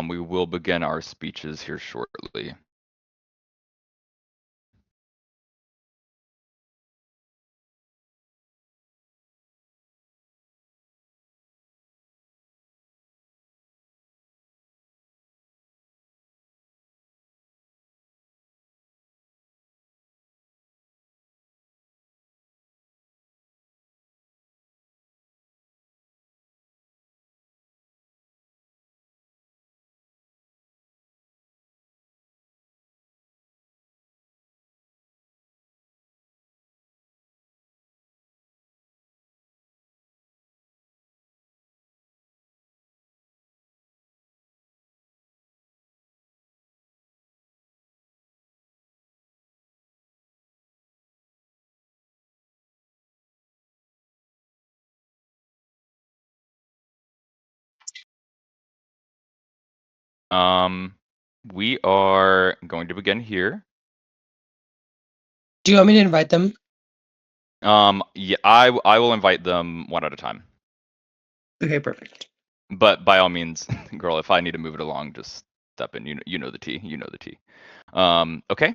We will begin our speeches here shortly. We are going to begin here. Do you want me to invite them? Yeah, I will invite them one at a time. Okay, perfect. But by all means, girl, if I need to move it along, just step in. You know the tea. You know the tea. Okay.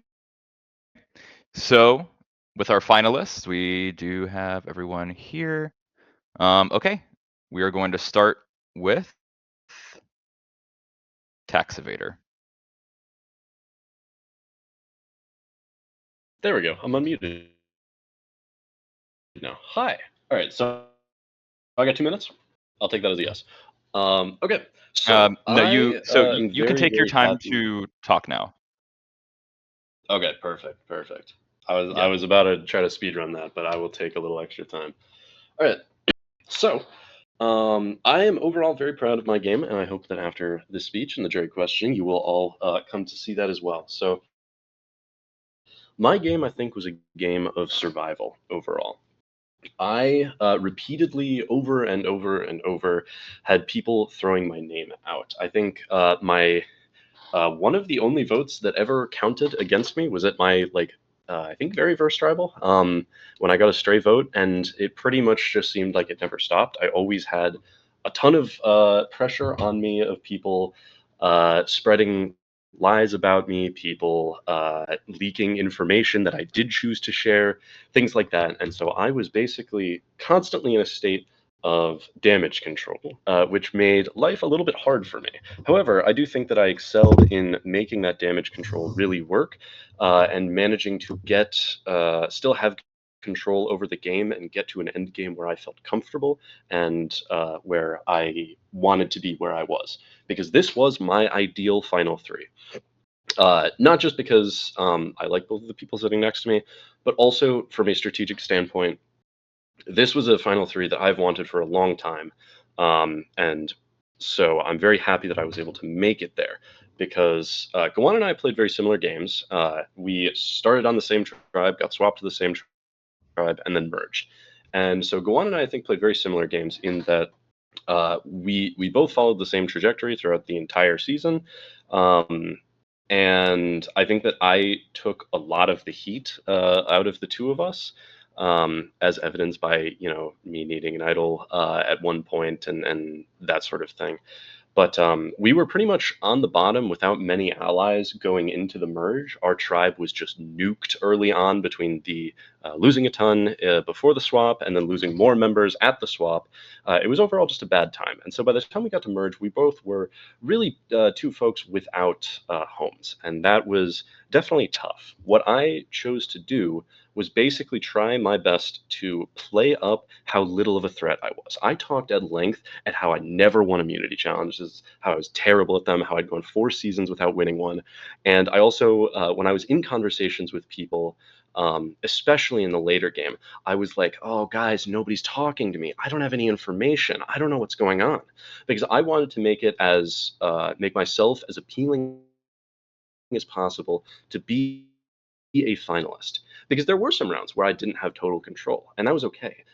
So with our finalists, we do have everyone here. Okay. We are going to start with Tax Evader. There we go. I'm unmuted now. Hi. All right. So I got 2 minutes. I'll take that as a yes. Okay. So No, you am you can very, take your very time happy. to talk now. Okay. Perfect. I Yeah. was about to try to speed run that, but I will take a little extra time. All right. So I am overall very proud of my game, and I hope that after this speech and the jury question, you will all come to see that as well. So my game, I think, was a game of survival overall. I repeatedly, over and over and over, had people throwing my name out. I think my one of the only votes that ever counted against me was at my I think very first tribal when I got a stray vote, and it pretty much just seemed like it never stopped. I always had a ton of pressure on me of people spreading lies about me, people leaking information that I did choose to share, things like that. And so I was basically constantly in a state of damage control, which made life a little bit hard for me. However, I do think that I excelled in making that damage control really work and managing to still have control over the game and get to an end game where I felt comfortable and where I wanted to be where I was. Because this was my ideal Final Three. Not just because I like both of the people sitting next to me, but also from a strategic standpoint. This was a Final Three that I've wanted for a long time. And so I'm very happy that I was able to make it there because Gawan and I played very similar games. We started on the same tribe, got swapped to the same tribe, and then merged. And so Gawan and I think, played very similar games in that we both followed the same trajectory throughout the entire season. Um, and I think that I took a lot of the heat out of the two of us, as evidenced by me needing an idol at one point and that sort of thing. But we were pretty much on the bottom without many allies going into the merge. Our tribe was just nuked early on between the losing a ton before the swap and then losing more members at the swap. It was overall just a bad time. And so by the time we got to merge, we both were really two folks without homes. And that was definitely tough. What I chose to do was basically try my best to play up how little of a threat I was. I talked at length at how I never won immunity challenges, how I was terrible at them, how I'd gone 4 seasons without winning one. And I also, when I was in conversations with people, especially in the later game, I was like, oh, guys, nobody's talking to me. I don't have any information. I don't know what's going on. Because I wanted to make myself as appealing as possible to be a finalist, because there were some rounds where I didn't have total control, and that was okay,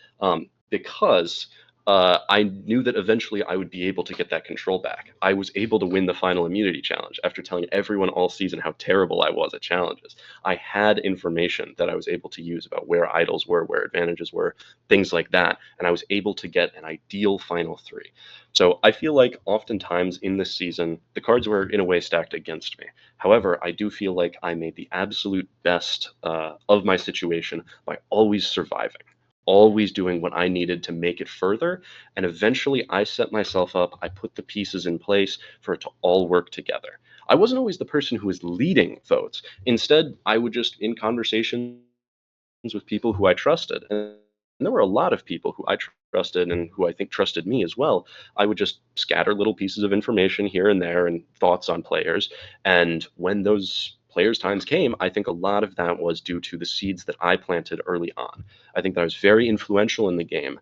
because I knew that eventually I would be able to get that control back. I was able to win the final immunity challenge after telling everyone all season how terrible I was at challenges. I had information that I was able to use about where idols were, where advantages were, things like that, and I was able to get an ideal final three. So I feel like oftentimes in this season, the cards were in a way stacked against me. However, I do feel like I made the absolute best of my situation by always surviving, always doing what I needed to make it further. And eventually I set myself up, I put the pieces in place for it to all work together. I wasn't always the person who was leading votes. Instead, I would just, in conversations with people who I trusted, and there were a lot of people who I trusted and who I think trusted me as well, I would just scatter little pieces of information here and there and thoughts on players. And when those players' times came, I think a lot of that was due to the seeds that I planted early on. I think that I was very influential in the game,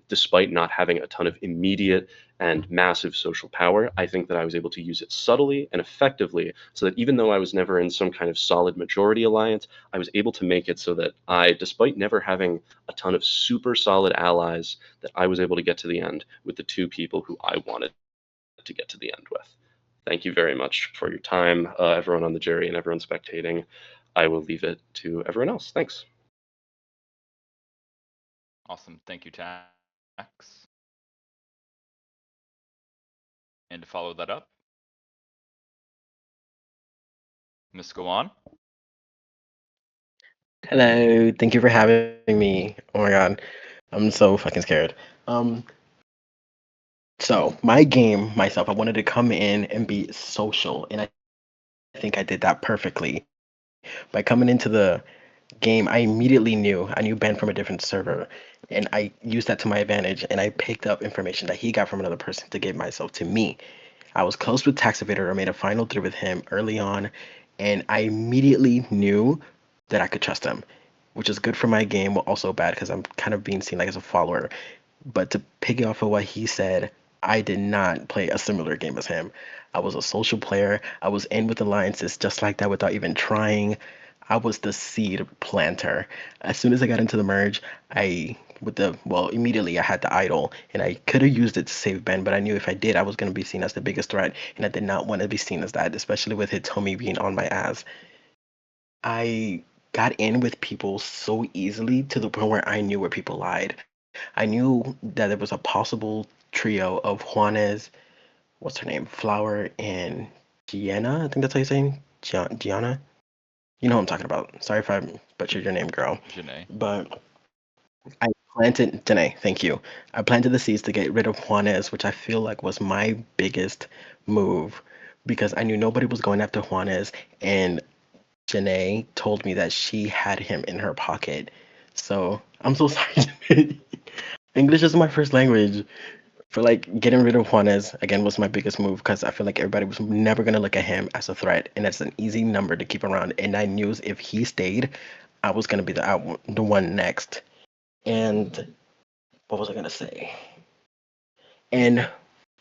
despite not having a ton of immediate and massive social power. I think that I was able to use it subtly and effectively so that even though I was never in some kind of solid majority alliance, I was able to make it so that I, despite never having a ton of super solid allies, that I was able to get to the end with the two people who I wanted to get to the end with. Thank you very much for your time, everyone on the jury and everyone spectating. I will leave it to everyone else. Thanks. Awesome. Thank you, Tax. And to follow that up, Miss Go. Hello, thank you for having me. Oh my god, I'm so fucking scared. Um, so my game myself, I wanted to come in and be social, and I think I did that perfectly. By coming into the game, I knew Ben from a different server, and I used that to my advantage, and I picked up information that he got from another person to give myself to me. I was close with Taxivator. I made a final three with him early on, and I immediately knew that I could trust him, which is good for my game, but also bad because I'm kind of being seen like as a follower. But to piggy off of what he said, I did not play a similar game as him. I was a social player. I was in with alliances just like that without even trying. I was the seed planter. As soon as I got into the merge, immediately I had the idol and I could have used it to save Ben, but I knew if I did, I was going to be seen as the biggest threat, and I did not want to be seen as that, especially with Hitomi being on my ass. I got in with people so easily to the point where I knew where people lied. I knew that there was a possible trio of Juanes, what's her name, Flower, and Gianna. I think that's how you say Gianna. You know what I'm talking about. Sorry if I butchered your name, girl. Janae. But I planted Janae, thank you. I planted the seeds to get rid of Juanes, which I feel like was my biggest move because I knew nobody was going after Juanes, and Janae told me that she had him in her pocket. So I'm so sorry. English is my first language. For like getting rid of Juanes again was my biggest move because I feel like everybody was never gonna look at him as a threat, and that's an easy number to keep around. And I knew if he stayed, I was gonna be the one next. And what was I gonna say? And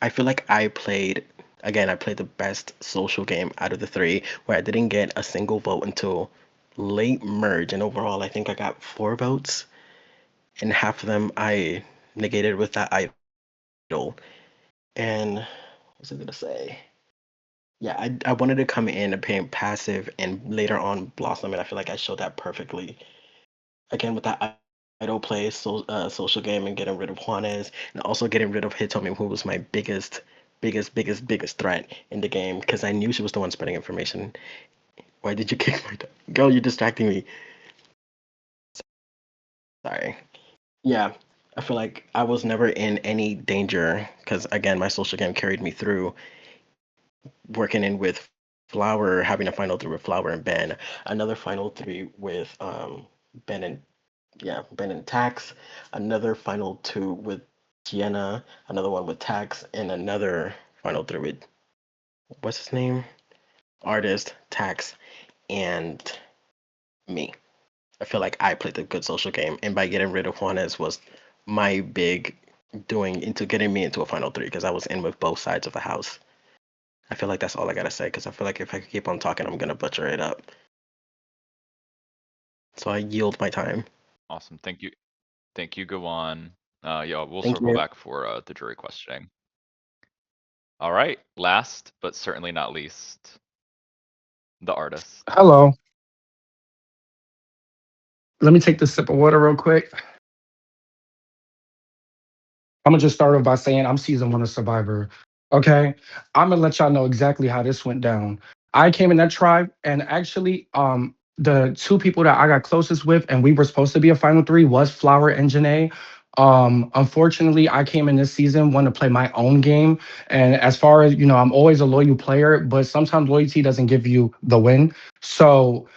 I feel like I played the best social game out of the three, where I didn't get a single vote until late merge, and overall I think I got 4 votes, and half of them I negated with that idol. And what was I gonna say? Yeah, I wanted to come in and play passive and later on blossom, and I feel like I showed that perfectly. Again with that idol play, social game, and getting rid of Juanes, and also getting rid of Hitomi, who was my biggest threat in the game, because I knew she was the one spreading information. Why did you kick my girl? You're distracting me. Sorry. Yeah, I feel like I was never in any danger because again, my social game carried me through working in with Flower, having a final three with Flower and Ben, another final three with Ben and Ben and Tax, another final two with Gianna, another one with Tax, and another final three with what's his name? Artist, Tax, and me. I feel like I played a good social game, and by getting rid of Juanes was my big doing into getting me into a final three because I was in with both sides of the house. I feel like that's all I gotta say because I feel like if I keep on talking, I'm gonna butcher it up. So I yield my time. Awesome. Thank you. Thank you, Go. Yeah, we'll Thank circle you. back for the jury questioning. All right, last but certainly not least, the artist. Hello. Let me take this sip of water real quick. I'm gonna just start off by saying I'm season 1 of Survivor. Okay, I'm gonna let y'all know exactly how this went down. I came in that tribe, and actually, the two people that I got closest with, and we were supposed to be a final three, was Flower and Janae. Unfortunately, I came in this season wanting to play my own game, and as far as I'm always a loyal player, but sometimes loyalty doesn't give you the win. So,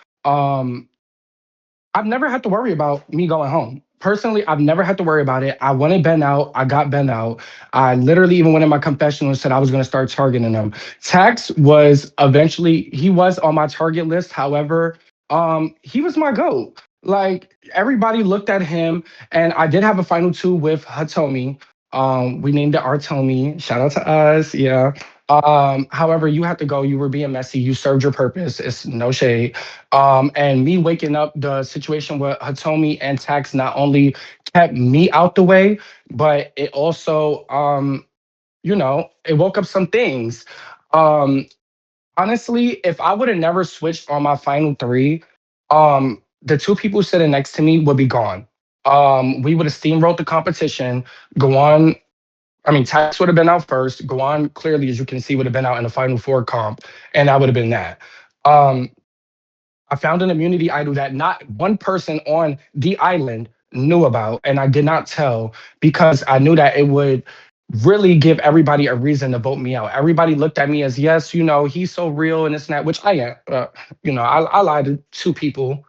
I've never had to worry about me going home. Personally, I've never had to worry about it. I wanted Ben out. I got Ben out. I literally even went in my confessional and said I was going to start targeting him. Tax was eventually, he was on my target list. However, he was my GOAT. Like everybody looked at him, and I did have a final two with Hatomi. We named it Artomi. Shout out to us. Yeah. However, you had to go. You were being messy. You served your purpose. It's no shade. And me waking up, the situation with Hatomi and Tax not only kept me out the way, but it also, it woke up some things. Um, Honestly, if I would have never switched on my final three, the two people sitting next to me would be gone. We would have steamrolled the competition. Go on. I mean, Tax would have been out first. Go on, clearly, as you can see, would have been out in the final four comp, and that would have been that. Um, I found an immunity idol that not one person on the island knew about, and I did not tell because I knew that it would really give everybody a reason to vote me out. Everybody looked at me as, yes, he's so real and this and that, which I am. I lied to two people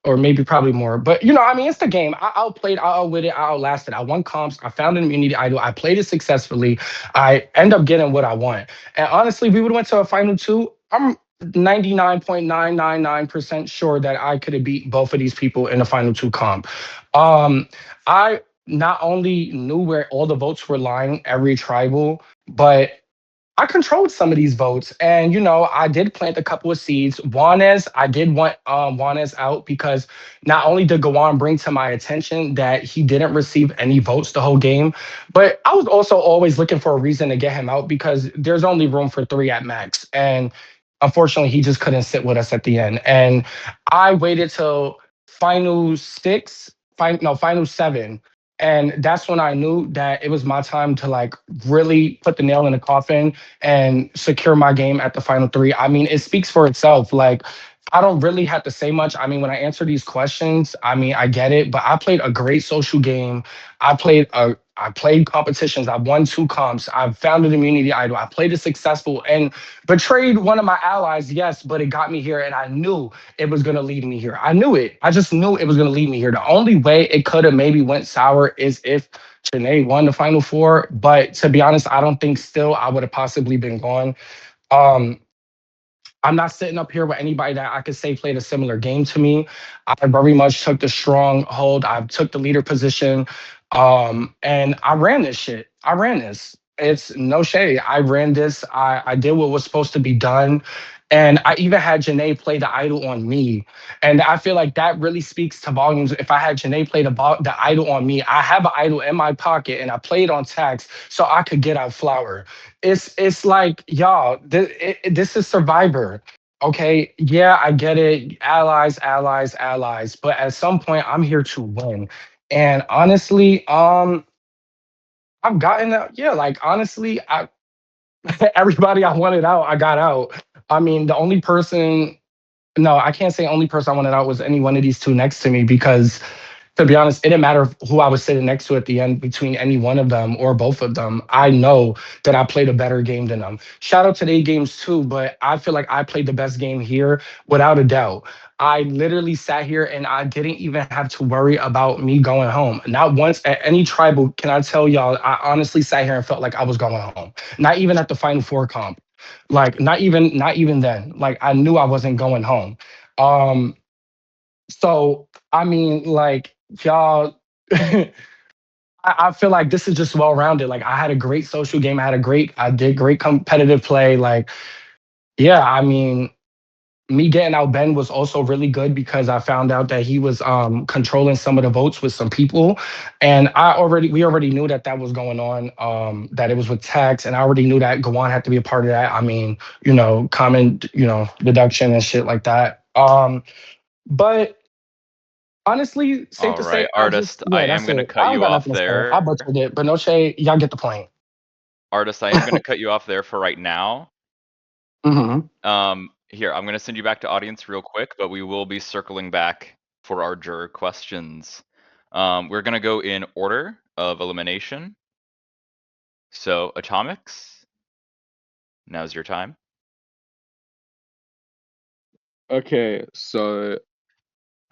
or maybe probably more. But I mean, it's the game. I outplayed, I outwitted, it, I outlasted. I won comps. I found an immunity idol. I played it successfully. I end up getting what I want. And honestly, we would have went to a final two. I'm 99.999% sure that I could have beat both of these people in the final two comp. I not only knew where all the votes were lying, every tribal, but I controlled some of these votes, and I did plant a couple of seeds. Juanes, I did want Juanes out because not only did Gawan bring to my attention that he didn't receive any votes the whole game, but I was also always looking for a reason to get him out because there's only room for three at max, and unfortunately, he just couldn't sit with us at the end. And I waited till final six, final seven, and that's when I knew that it was my time to like really put the nail in the coffin and secure my game at the final three. I mean, it speaks for itself. Like, I don't really have to say much. I mean, when I answer these questions, I mean, I get it, but I played a great social game. I played competitions. I won two comps. I found an immunity idol. I played it successful and betrayed one of my allies, yes, but it got me here and I knew it was gonna lead me here. I knew it. I just knew it was gonna lead me here. The only way it could have maybe went sour is if Janae won the final four. But to be honest, I don't think still I would have possibly been gone. Um, I'm not sitting up here with anybody that I could say played a similar game to me. I very much took the stronghold. I took the leader position. And I ran this shit. I ran this. It's no shade. I ran this. I did what was supposed to be done. And I even had Janae play the idol on me. And I feel like that really speaks to volumes. If I had Janae play the idol on me, I have an idol in my pocket and I played on tax so I could get out Flower. It's like, y'all, this is Survivor. Okay, yeah, I get it. Allies, allies, allies. But at some point, I'm here to win. And honestly, I've gotten out. Yeah, like honestly, I everybody I wanted out, I got out. I mean, the only person, no, I can't say only person I wanted out was any one of these two next to me because to be honest, it didn't matter who I was sitting next to at the end between any one of them or both of them. I know that I played a better game than them. Shout out to their games too, but I feel like I played the best game here without a doubt. I literally sat here and I didn't even have to worry about me going home. Not once at any tribal can I tell y'all, I honestly sat here and felt like I was going home. Not even at the final four comp. Like not even then. Like I knew I wasn't going home. Um so I mean, like y'all, I feel like this is just well rounded. Like I had a great social game. I did great competitive play. Like, yeah, I mean, me getting out Ben was also really good because I found out that he was controlling some of the votes with some people, and we already knew that that was going on. That it was with Tex, and I already knew that Gawan had to be a part of that. I mean, common, deduction and shit like that. But honestly, safe All to say, right, artist, I am that's going to it. cut I don't you got off nothing to say. I there. butchered it, but no shade. Y'all get the plane. Artist, I am going to cut you off there for right now. Hmm. Here, I'm going to send you back to audience real quick, but we will be circling back for our juror questions. We're going to go in order of elimination. So, Atomics, now's your time. Okay, so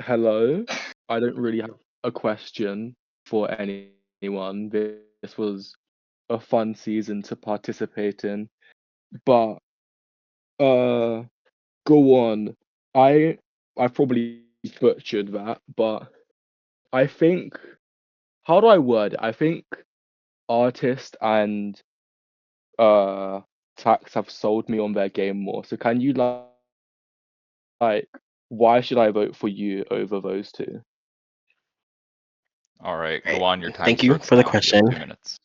hello. I don't really have a question for anyone. This was a fun season to participate in, but uh, go on. I probably butchered that, but I think how do I word it? I think artist and uh tax have sold me on their game more. So can you like why should I vote for you over those two? All right, Right. go on. Your time Thank you starts for the now. You have question. 2 minutes.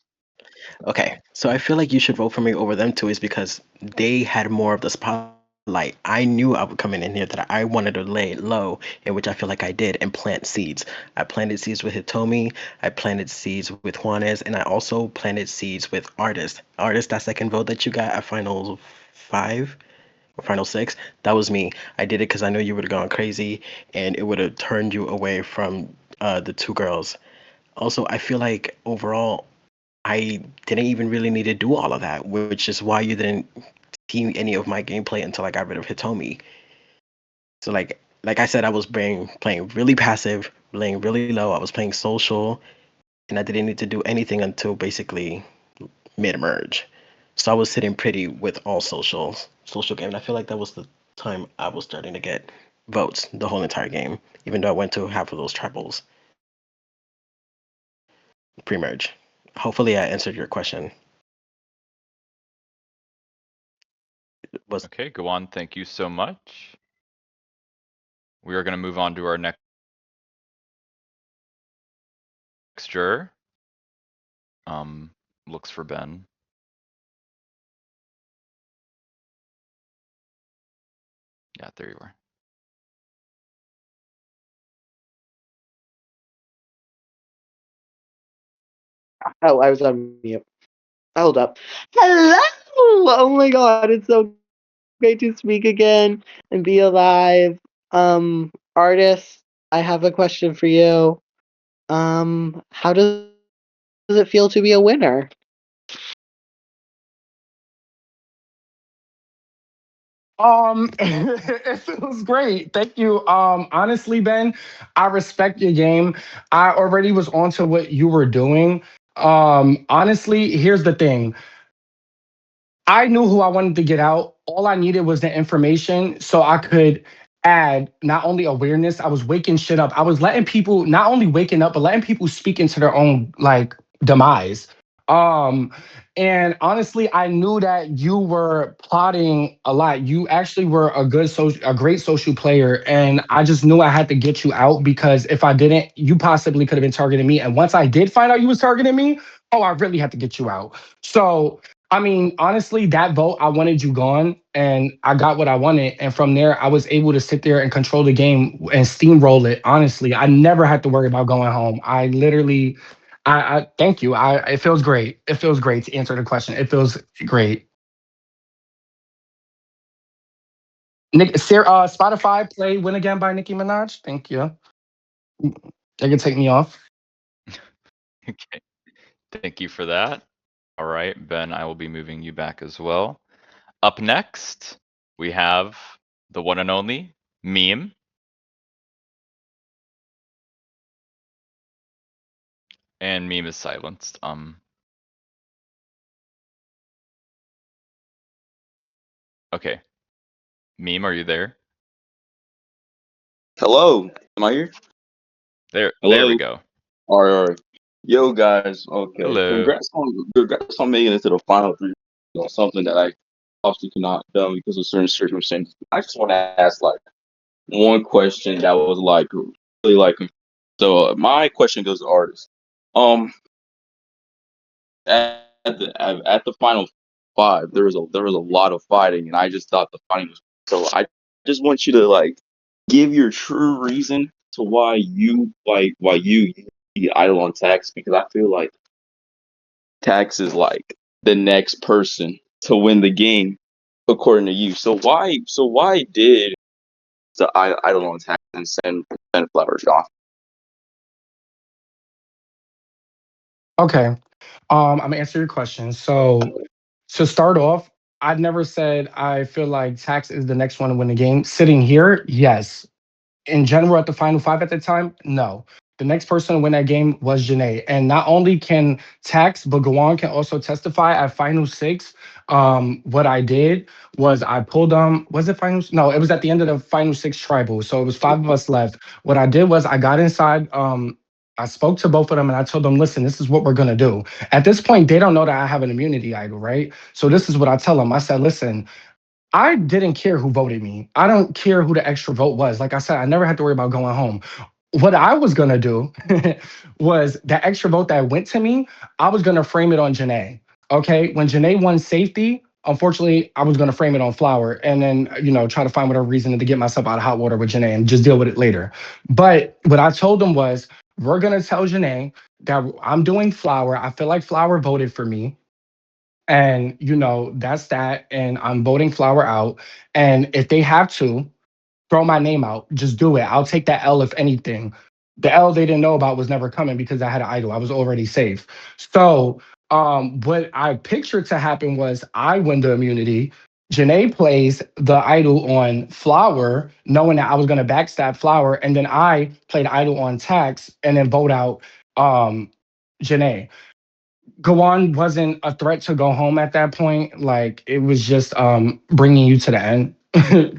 Okay, so I feel like you should vote for me over them too, is because they had more of the spotlight. I knew I would come in here that I wanted to lay it low, in which I feel like I did, and plant seeds. I planted seeds with Hitomi, I planted seeds with Juanes, and I also planted seeds with Artist. Artist, that second vote that you got at final 5 or final 6, that was me. I did it because I knew you would have gone crazy, and it would have turned you away from the two girls. Also, I feel like overall, I didn't even really need to do all of that, which is why you didn't see any of my gameplay until I got rid of Hitomi. So like I said, I was playing really passive, playing really low. I was playing social, and I didn't need to do anything until basically mid merge. So I was sitting pretty with all social game. And I feel like that was the time I was starting to get votes the whole entire game, even though I went to half of those tribals pre-merge. Hopefully, I answered your question. Was Okay, go on. Thank you so much. We are going to move on to our next juror. Looks for Ben. Yeah, there you are. Oh, I was on mute. Hold up. Hello! Oh my god, it's so great to speak again and be alive. Artist, I have a question for you. How does it feel to be a winner? It feels great. Thank you. Honestly, Ben, I respect your game. I already was onto what you were doing. Honestly, here's the thing. I knew who I wanted to get out. All I needed was the information so I could add not only awareness, I was waking shit up. I was letting people not only waking up, but letting people speak into their own like demise. Um, and honestly, I knew that you were plotting a lot. You actually were a great social player, and I just knew I had to get you out because if I didn't, you possibly could have been targeting me. And once I did find out you was targeting me, oh, I really had to get you out. So I mean, honestly, that vote, I wanted you gone and I got what I wanted. And from there, I was able to sit there and control the game and steamroll it. Honestly, I never had to worry about going home. I literally, I thank you. It feels great. It feels great to answer the question. It feels great. Spotify play Win Again by Nicki Minaj. Thank you. They can take me off. Okay, thank you for that. All right, Ben, I will be moving you back as well. Up next, we have the one and only Meme. And Meme is silenced. Okay. Meme, are you there? Hello, am I here? There Hello. we go. All right. Yo, guys. Okay. Hello. Congrats on making it to the final three. Something that I obviously could not done because of certain circumstances. I just want to ask like one question that was like really like so. My question goes to artists. Um, at the final five, there was a lot of fighting, and I just thought the fighting was so. I just want you to like give your true reason to why you use the idol on tax because I feel like tax is like the next person to win the game according to you. So why did the idol on tax and send flowers off? Okay. I'm gonna answer your question. So to start off, I never said I feel like Tax is the next one to win the game. Sitting here, yes. In general, at the final five at the time, no. The next person to win that game was Janae. And not only can Tax, but Gawan can also testify at final six. What I did was I pulled was it final? No, it was at the end of the final six tribal. So it was five of us left. What I did was I got inside, I spoke to both of them and I told them, listen, this is what we're gonna do. At this point, they don't know that I have an immunity idol, right? So this is what I tell them. I said, listen, I didn't care who voted me. I don't care who the extra vote was. Like I said, I never had to worry about going home. What I was gonna do was that extra vote that went to me, I was gonna frame it on Janae. Okay. When Janae won safety, unfortunately, I was gonna frame it on Flower and then, try to find whatever reason to get myself out of hot water with Janae and just deal with it later. But what I told them was, we're gonna tell Janae that I'm doing Flower. I feel like Flower voted for me. And that's that. And I'm voting Flower out. And if they have to throw my name out, just do it. I'll take that L if anything. The L they didn't know about was never coming because I had an idol. I was already safe. So what I pictured to happen was I win the immunity. Janae plays the idol on Flower, knowing that I was gonna backstab Flower, and then I played idol on Tax and then vote out Janae. Gawan wasn't a threat to go home at that point. Like it was just bringing you to the end,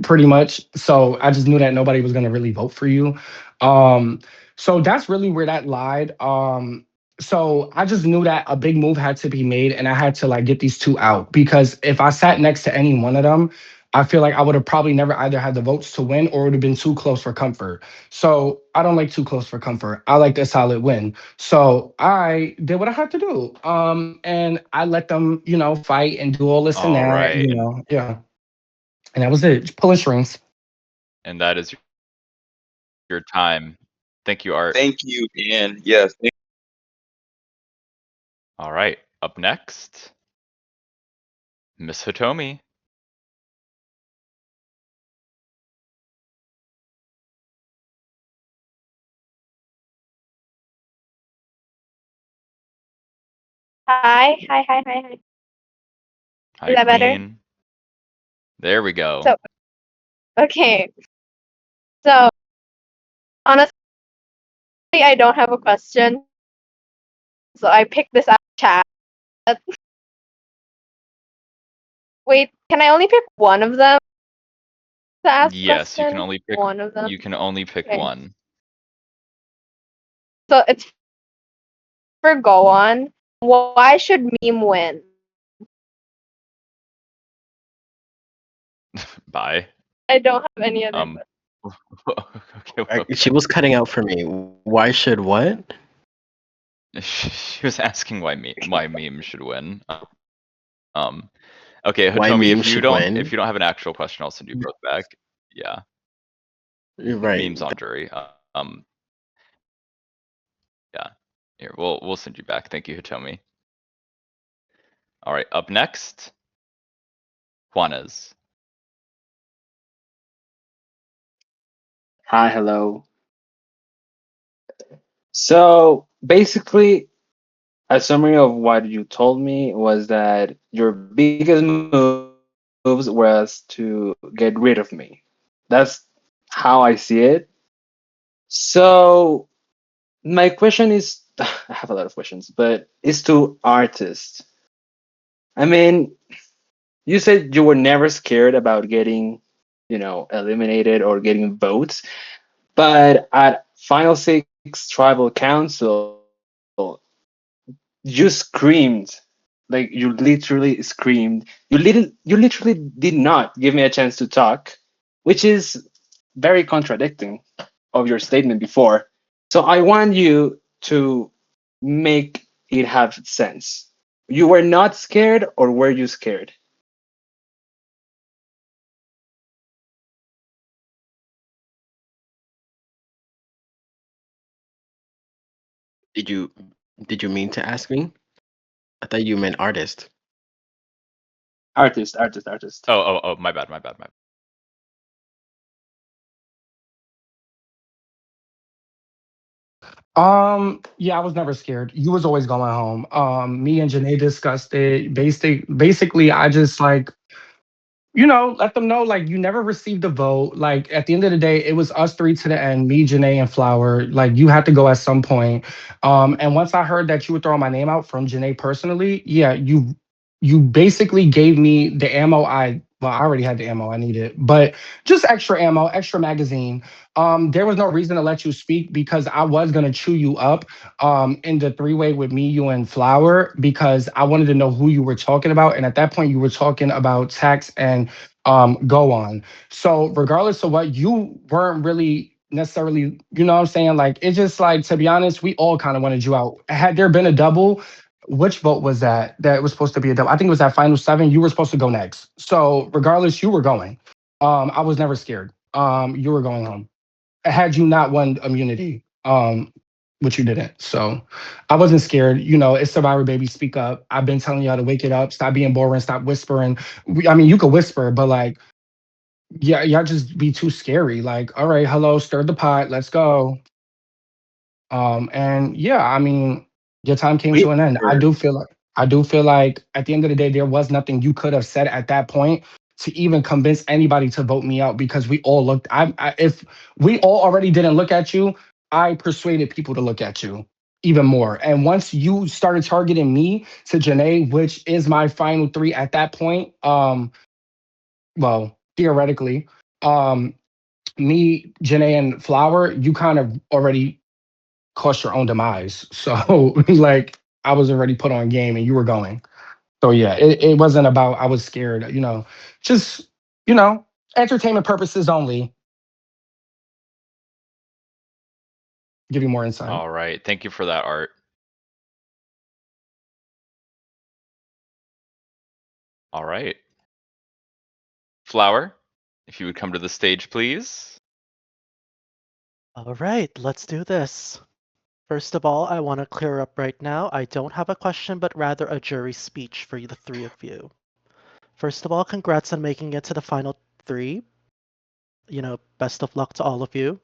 pretty much. So I just knew that nobody was gonna really vote for you. Um, so that's really where that lied. So I just knew that a big move had to be made, and I had to like get these two out because if I sat next to any one of them, I feel like I would have probably never either had the votes to win or it would have been too close for comfort. So I don't like too close for comfort. I like a solid win. So I did what I had to do. And I let them, fight and do all this and All that, right. yeah. And that was it. Just pulling strings. And that is your time. Thank you, Art. Thank you, and yes, All right. Up next, Miss Hitomi. Hi, hi, hi, hi, hi. Hi, Is that better? Queen. There we go. So, okay. So, honestly, I don't have a question. So I picked this out of chat. Wait, can I only pick one of them to ask Yes, you can question? only pick One of them. you can only pick Okay. one. So it's for Go On. Why should meme win? Bye. I don't have any other Um okay, well, She was cutting out for me. Why should what? she was asking why meme should win. Um okay, Why Hitomi, meme if you should don't win? have an actual question, I'll send you both back. Yeah. You're right. Memes on jury. Yeah. Here, we'll send you back. Thank you, Hitomi. All right, up next, Juanes. Hi, hello. So basically, a summary of what you told me was that your biggest moves was to get rid of me. That's how I see it. So my question is, I have a lot of questions, but it's to artists. I mean, you said you were never scared about getting, eliminated or getting votes, but at Final Six Tribal Council, you screamed Like you literally screamed. You literally did not give me a chance to talk, which is very contradicting of your statement before. So I want you to make it have sense. You were not scared, or were you scared? Did you mean to ask me? I thought you meant artist. Artist. Oh, my bad. Yeah, I was never scared. You was always going home. Me and Janae discussed it. Basically, I just like, let them know like you never received a vote. Like at the end of the day, it was us three to the end, me, Janae, and Flower. Like you had to go at some point. And once I heard that you were throwing my name out from Janae personally, yeah, you basically gave me the ammo I already had the ammo I needed, but just extra ammo, extra magazine. There was no reason to let you speak because I was gonna chew you up in the three-way with me, you, and Flower because I wanted to know who you were talking about. And at that point, you were talking about Tax and Go On. So regardless of what, you weren't really necessarily, you know what I'm saying? Like it's just like, to be honest, we all kind of wanted you out. Had there been a double, which vote was that was supposed to be a double? I think it was that final 7. You were supposed to go next. So regardless, you were going. I was never scared. You were going home. Had you not won immunity, which you didn't. So I wasn't scared. It's Survivor, baby. Speak up. I've been telling y'all to wake it up. Stop being boring. Stop whispering. I mean, you could whisper, but like, yeah, y'all just be too scary. Like, all right, hello, stir the pot. Let's go. And yeah, I mean, your time came We to an end. I do feel like at the end of the day, there was nothing you could have said at that point to even convince anybody to vote me out because we all looked. If we all already didn't look at you, I persuaded people to look at you even more. And once you started targeting me to Janae, which is my final 3 at that point, well, theoretically, um, me, Janae, and Flower, you kind of already caused your own demise. So like I was already put on game and you were going. So yeah, it wasn't about I was scared, just, you know, entertainment purposes only. Give you more insight. All right. Thank you for that, Art. All right. Flower, if you would come to the stage, please. All right, let's do this. First of all, I want to clear up right now. I don't have a question, but rather a jury speech for the 3 of you. First of all, congrats on making it to the final 3. Best of luck to all of you.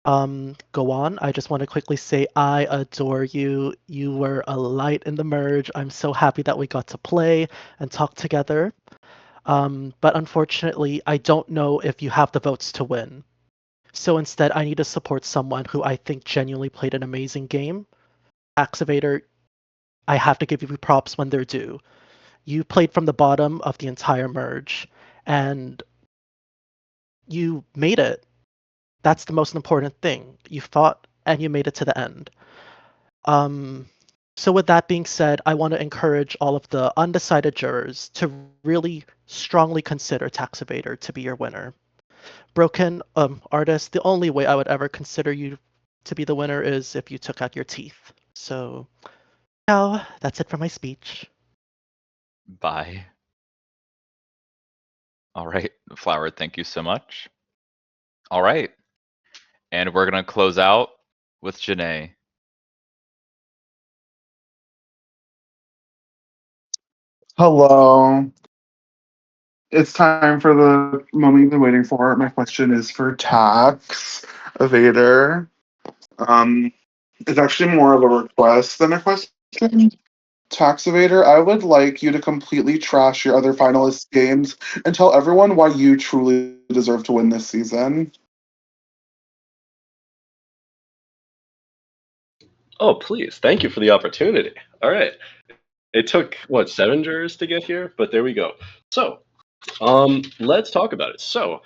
Go on. I just want to quickly say I adore you. You were a light in the merge. I'm so happy that we got to play and talk together. But unfortunately, I don't know if you have the votes to win. So instead, I need to support someone who I think genuinely played an amazing game. Activator, I have to give you props when they're due. You played from the bottom of the entire merge, and you made it. That's the most important thing. You fought and you made it to the end. So with that being said, I want to encourage all of the undecided jurors to really strongly consider Tax Evader to be your winner. Broken artist, the only way I would ever consider you to be the winner is if you took out your teeth. So now that's it for my speech. Bye. All right, Flower, thank you so much. All right. And we're going to close out with Janae. Hello. It's time for the moment you've been waiting for. My question is for tax evader. It's actually more of a request than a question. Tax evader, I would like you to completely trash your other finalist games and tell everyone why you truly deserve to win this season. Oh, please. Thank you for the opportunity. All right. It took, 7 jurors to get here? But there we go. So, let's talk about it. So,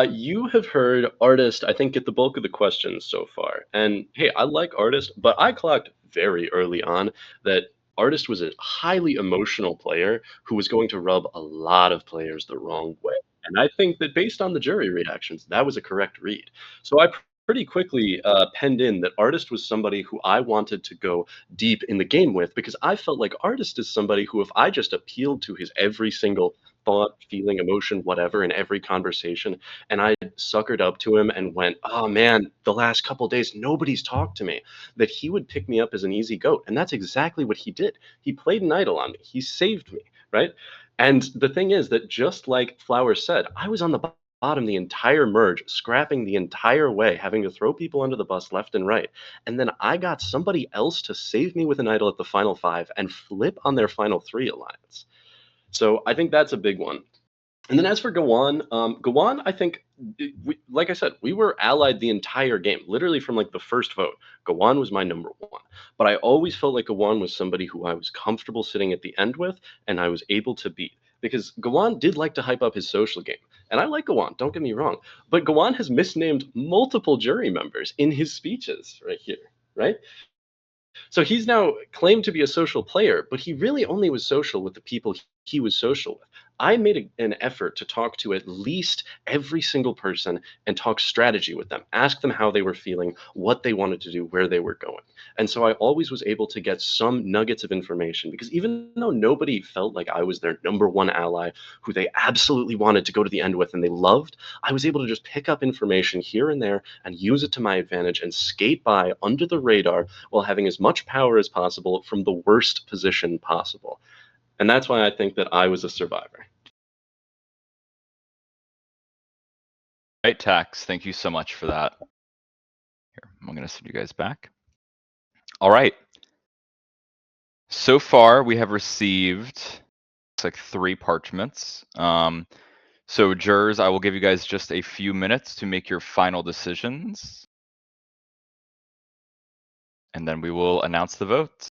you have heard Artist, I think, get the bulk of the questions so far. And hey, I like Artist, but I clocked very early on that Artist was a highly emotional player who was going to rub a lot of players the wrong way. And I think that based on the jury reactions, that was a correct read. So I pretty quickly penned in that Artist was somebody who I wanted to go deep in the game with, because I felt like Artist is somebody who, if I just appealed to his every single thought, feeling, emotion, whatever, in every conversation, and I suckered up to him and went, oh man, the last couple days, nobody's talked to me, that he would pick me up as an easy goat. And that's exactly what he did. He played an idol on me. He saved me, right? And the thing is that, just like Flower said, I was on the bottom the entire merge, scrapping the entire way, having to throw people under the bus left and right. And then I got somebody else to save me with an idol at the final 5 and flip on their final 3 alliance. So I think that's a big one. And then as for Gawan, I think, like I said, we were allied the entire game, literally from like the first vote. Gawan was my number 1. But I always felt like Gawan was somebody who I was comfortable sitting at the end with, and I was able to beat. Because Gawan did like to hype up his social game. And I like Gawan, don't get me wrong. But Gawan has misnamed multiple jury members in his speeches right here, right? So he's now claimed to be a social player, but he really only was social with the people he was social with. I made an effort to talk to at least every single person and talk strategy with them, ask them how they were feeling, what they wanted to do, where they were going. And so I always was able to get some nuggets of information, because even though nobody felt like I was their number 1 ally who they absolutely wanted to go to the end with and they loved, I was able to just pick up information here and there and use it to my advantage and skate by under the radar while having as much power as possible from the worst position possible. And that's why I think that I was a survivor. Right, Tax. Thank you so much for that. Here, I'm going to send you guys back. All right. So far, we have received, looks like 3 parchments. So jurors, I will give you guys just a few minutes to make your final decisions. And then we will announce the votes.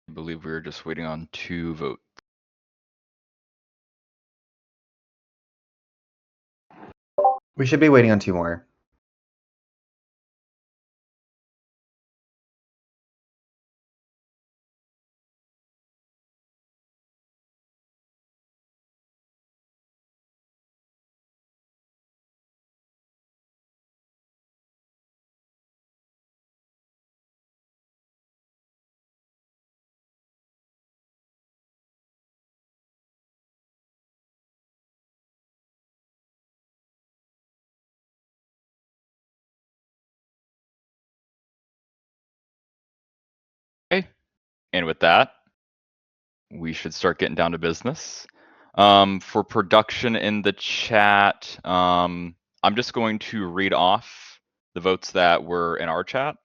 I believe we were just waiting on 2 votes. We should be waiting on 2 more. And with that, we should start getting down to business. For production in the chat, I'm just going to read off the votes that were in our chat.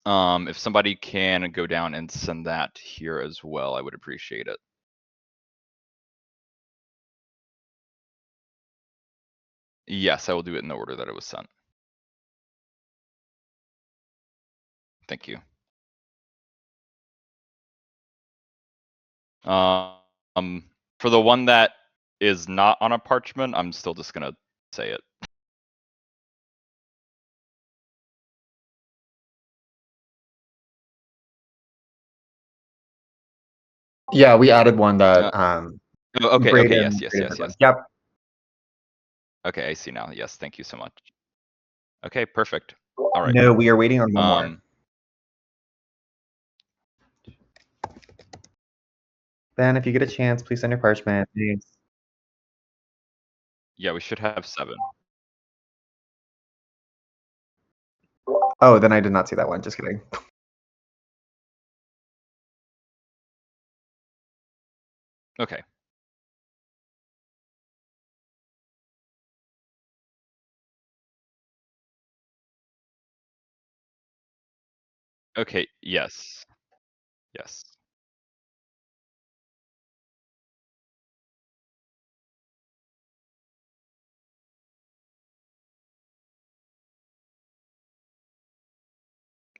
If somebody can go down and send that here as well, I would appreciate it. Yes, I will do it in the order that it was sent. Thank you. For the one that is not on a parchment, I'm still just gonna say it. Yeah, we added one that Okay, Braden. yes. Yep. Okay, I see now. Yes, thank you so much. Okay, perfect. All right. No, we are waiting on one more. Ben, if you get a chance, please send your parchment. Thanks. Yeah, we should have 7. Oh, then I did not see that one. Just kidding. Okay. Okay, yes. Yes.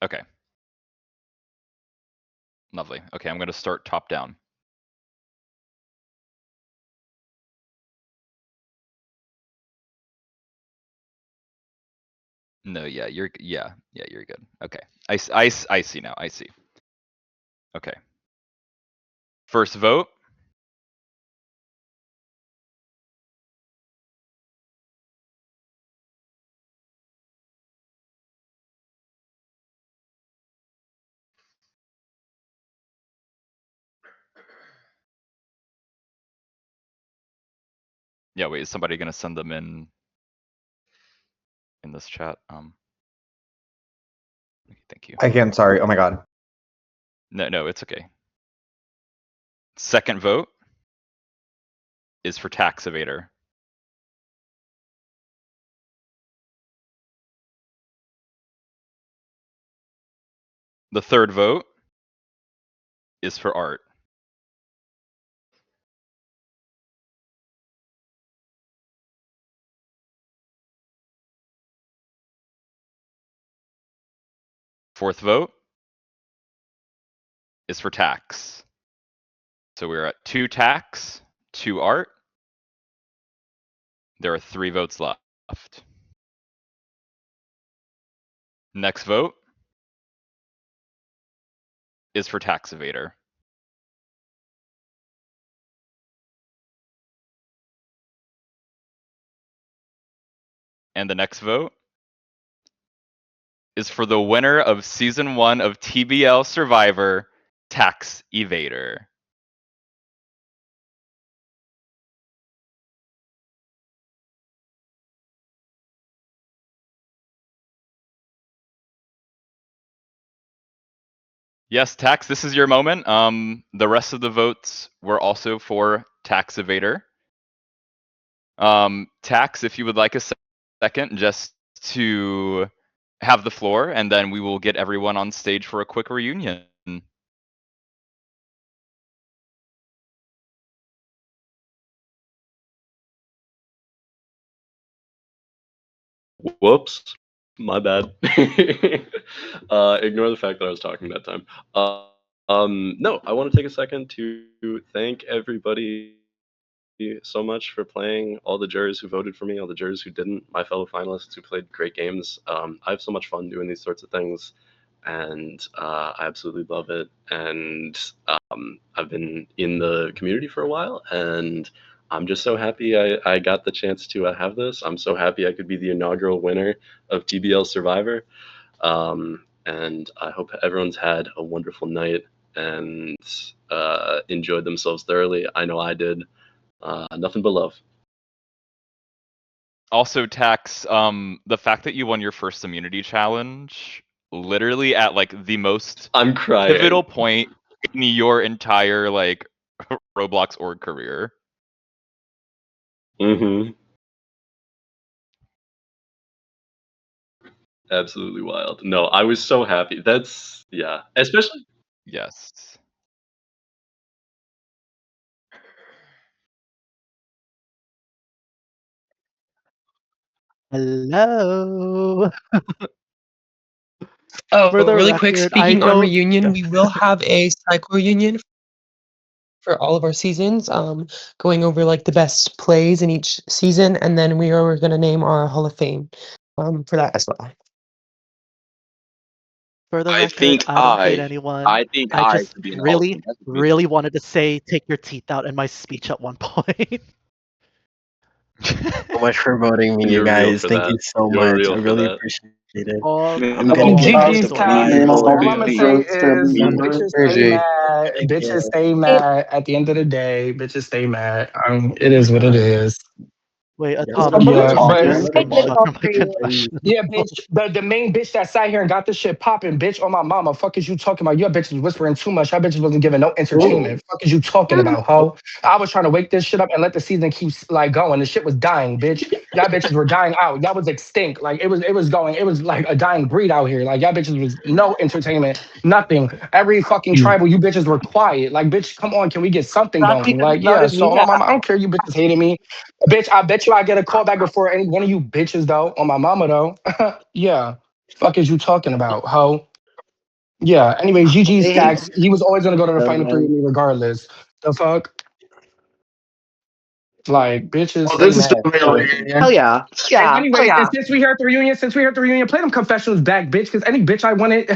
Okay. Lovely. Okay, I'm going to start top down. No, yeah, you're good. Okay. I see now. I see. Okay. First vote. Yeah, wait, is somebody going to send them in this chat? Thank you. Again, sorry. Oh my god. No, it's okay. Second vote is for tax evader. The third vote is for art. Fourth vote is for tax. So we're at 2 tax, 2 art. There are 3 votes left. Next vote is for tax evader. And the next vote is for the winner of season 1 of TBL Survivor, Tax Evader. Yes, Tax, this is your moment. The rest of the votes were also for Tax Evader. Tax, if you would like a second just to have the floor, and then we will get everyone on stage for a quick reunion. Whoops. My bad. Ignore the fact that I was talking that time. No, I want to take a second to thank everybody so much for playing, all the jurors who voted for me, all the jurors who didn't, my fellow finalists who played great games. I have so much fun doing these sorts of things, and I absolutely love it. And I've been in the community for a while, and I'm just so happy I got the chance to have this. I'm so happy I could be the inaugural winner of TBL Survivor. And I hope everyone's had a wonderful night and enjoyed themselves thoroughly. I know I did. Nothing but love. Also, Tax, the fact that you won your first immunity challenge literally at like the most I'm crying. pivotal point in your entire like Roblox org career. Mm-hmm. Absolutely wild. No, I was so happy. That's yeah, especially Yes. Hello. Oh, For the really quick, record, I speaking on don't. reunion, we will have a cycle reunion for all of our seasons, going over like the best plays in each season, and then we are going to name our Hall of Fame for that as well. For the I record, think I don't hate I anyone. I I just should be in the Hall of really, Fame. That's a good really wanted to say "take your teeth out" in my speech at one point. So much for voting me, you you're real guys. for Thank you that. so You're much. real I for really that. appreciate it. All I'm gonna get back GG's to good. work. tax. I'm Beautiful, All all I'm gonna beautiful. say Sirens family is member. bitches stay Reggie. mad. Thank Bitches you. stay mad. At the end of the day, bitches stay mad. It is what it is. Wait, Yes, Atom, But you yeah, just but triggered a I did screenshot all from my for you. confessional. yeah, bitch. The main bitch that sat here and got this shit popping, bitch. On my mama, fuck is you talking about? Your bitch was whispering too much. Your bitches wasn't giving no entertainment. Fuck is you talking about, ho? I was trying to wake this shit up and let the season keep like going. The shit was dying, bitch. Y'all bitches were dying out. Y'all was extinct. Like it was going. It was like a dying breed out here. Like y'all bitches was no entertainment, nothing. Every fucking tribal, you bitches were quiet. Like bitch, come on, can we get something That's going? because Like you yeah. voted So me on my mama, I out. don't care. You bitches hating me. Bitch, I bet you I get a call back before any one of you bitches though. On my mama though. Yeah. Fuck is you talking about, ho? Yeah. Anyway, GG's They hate stacks. He was always gonna go to the so final three with much. me regardless. The fuck? Like, bitches Well, stay this is mad. definitely a Oh reunion. yeah, And yeah, oh anyways, and yeah. since we here at the reunion, play them confessionals back, bitch. Because any bitch I wanted,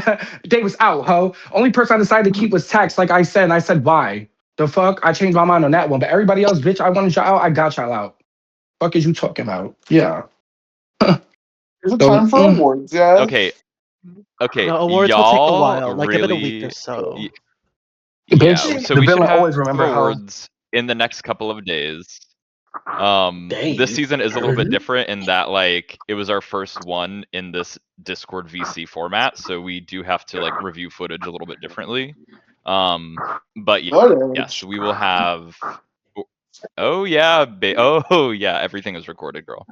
they was out, ho. Only person I decided to keep was Tax, like I said, and I said why. The fuck? I changed my mind on that one. But everybody else, bitch, I wanted y'all out, I got y'all out. Fuck is you talking about? Yeah. Is it So, time for awards yet? Okay. Okay. No, awards will take a Y'all while. Like, give it a week or really so. yeah, bitch, so the we should villain have always remember, ho. awards in the next couple of days. This Days. season is a little bit different in that like it was our first one in this Discord VC format, so we do have to like review footage a little bit differently. But yes, Footage. we will have. Oh yeah, oh yeah, everything is recorded, girl.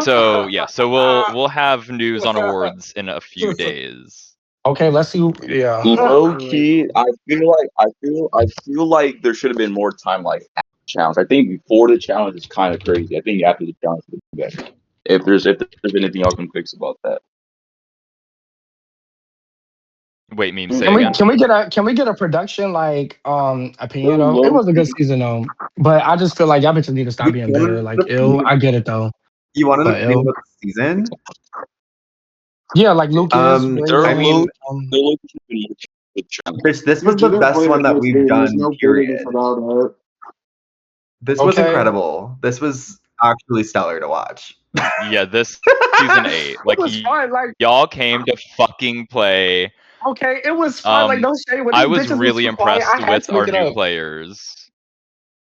So yeah, so we'll have news on awards in a few days. Okay, let's see. Yeah. Low key, I feel like there should have been more time like after the challenge. I think before the challenge is kind of crazy. I think after the challenge would be better. If there's anything y'all can fix about that. Wait, meme, say again. Can we get a production like opinion So though? It low was a good key, season though. But I just feel like y'all bitches need to stop You being bitter. wanted Like an ill, opinion. I get it though. You wanted an But opinion ill. about the season? Yeah, like Lucas, they're I Raylan, low mean, they're low key been more with challenge. this You was the didn't best play the one that first we've game. There's done, no period. booting about it. This was okay. incredible. This was actually stellar to watch. Yeah, this season 8. It Like was fun. Like, y'all came to fucking play. okay, it was fun. Like, no shade. When I these was bitches was really too quiet, impressed I had with to our look it new up. players.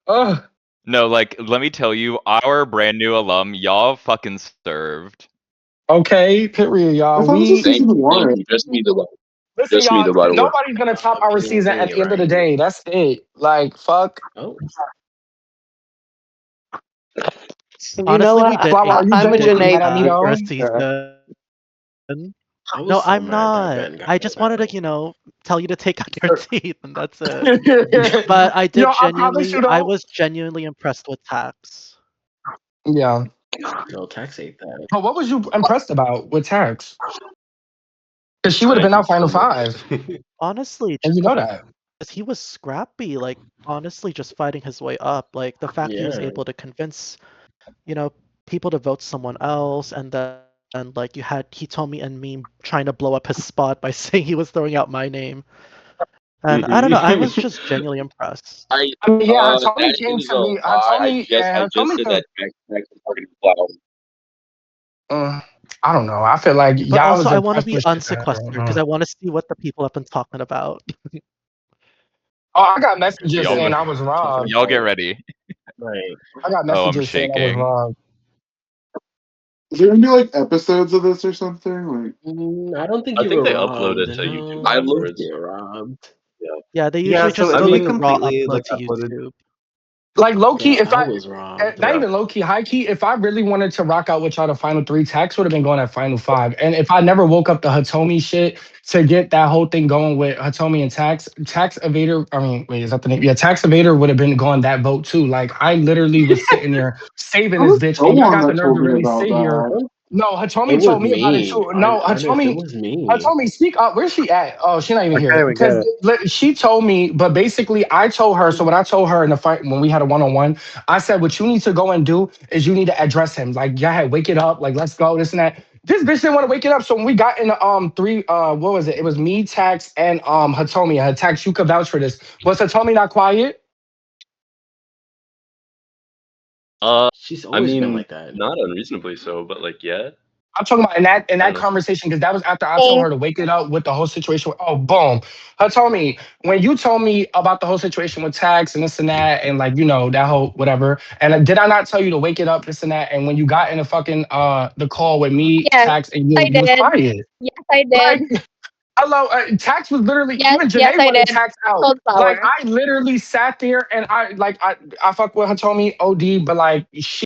Ugh. No, like let me tell you, our brand new alum, y'all fucking served. Okay, period, I y'all. thought this was Thank season thank one. you. Listen, Just me y'all. the right word. Nobody's gonna top our Opinion season at only, the end of the right? day. That's it. Like, fuck. Oh, You know Honestly, we what? did Flower, are you I'm a genuinely Janae mad at me bitch. for though? a season. I was No, so I'm mad that not. Ben got I pulled just wanted out. to, tell you to take out your teeth, and that's it. But Yo, I promise you I though. was genuinely impressed with Tax. Yeah. No, tax ate that. But what was you impressed about with Tax? Because she would have Trying been out to final come up. five, Honestly, and you know that. because he was scrappy, like, honestly, just fighting his way up. Like, the fact he was Yeah. able to convince, you know, people to vote someone else, and then, like, you had Hitomi and me trying to blow up his spot by saying he was throwing out my name. And I don't know, I was just genuinely impressed. I mean, yeah, Hatomi That came is to a me. lie. I just Hatomi said came. that Max is already flowers. I don't know. I feel like But y'all also, was I want to impressed be with shit that I don't unsequestered because know. I want to see what the people have been talking about. Oh, I got messages Y'all saying I was robbed. y'all get ready. Right. I got Oh, I'm messages saying I was shaking. robbed. Is there gonna be like episodes of this or something? Like, I don't think I you think were they upload robbed. it to YouTube No, I I don't look. think afterwards. you were robbed. Yeah, they Yeah, usually so just I it'll be do the mean, raw completely upload like to uploaded. YouTube. Like low key, Yeah, if I I was robbed. not Yeah. even low key, high key, if I really wanted to rock out with y'all the final three, Tax would have been going at final five. And if I never woke up the Hatomi shit to get that whole thing going with Hatomi and Tax Evader, I mean, wait, is that the name? Yeah, Tax Evader would have been going that vote too. Like I literally was sitting there saving I this was bitch, no and y'all one got the that nerve told to me really about sit here. that. No, It Hatomi was told me about it me. too. No, Artist, it was me. Hatomi, speak up. Where's she at? Oh, she's not even okay, here. we get Because it. she told me, but basically, I told her. So when I told her in the fight when we had a one-on-one, I said, "What you need to go and do is you need to address him. Like, yeah, wake it up. Like, let's go. This and that." This bitch didn't want to wake it up. So when we got in the three, what was it? It was me, Tax, and Hatomi. Tax, you could vouch for this. Was Hatomi not quiet? She's I always been mean, like that. not unreasonably so, but like, yeah. I'm talking about in I that don't know. conversation because that was after I told her to wake it up with the whole situation. Oh, boom. Her told me when you told me about the whole situation with tax and this and that and like that whole whatever. And did I not tell you to wake it up this and that? And when you got in the fucking the call with me, Yes, tax, and I you was did. quiet. Yes, I Like did. hello, tax was literally Yes, even yes, Janae I wanted did. tax out. Cold Like power. I literally sat there and I fuck with her told me OD, but like she